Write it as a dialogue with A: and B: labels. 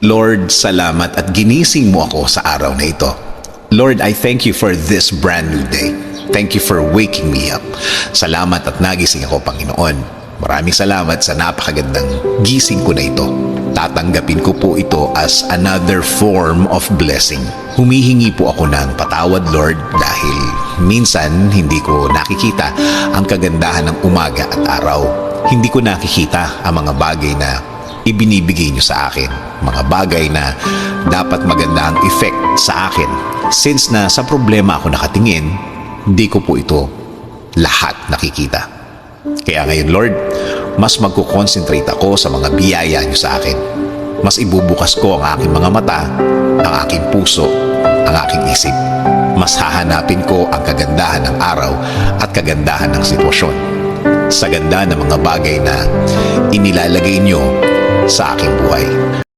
A: Lord, salamat at ginising mo ako sa araw na ito. Lord, I thank you for this brand new day. Thank you for waking me up. Salamat at nagising ako, Panginoon. Maraming salamat sa napakagandang gising ko na ito. Tatanggapin ko po ito as another form of blessing. Humihingi po ako ng patawad, Lord, dahil minsan hindi ko nakikita ang kagandahan ng umaga at araw. Hindi ko nakikita ang mga bagay na ibinibigay niyo sa akin. Mga bagay na dapat maganda ang effect sa akin. Since na sa problema ako nakatingin, hindi ko po ito lahat nakikita. Kaya ngayon, Lord, mas magkukonsentrate ako sa mga biyaya niyo sa akin. Mas ibubukas ko ang aking mga mata, ang aking puso, ang aking isip. Mas hahanapin ko ang kagandahan ng araw at kagandahan ng sitwasyon. Sa ganda ng mga bagay na inilalagay niyo sa aking buhay.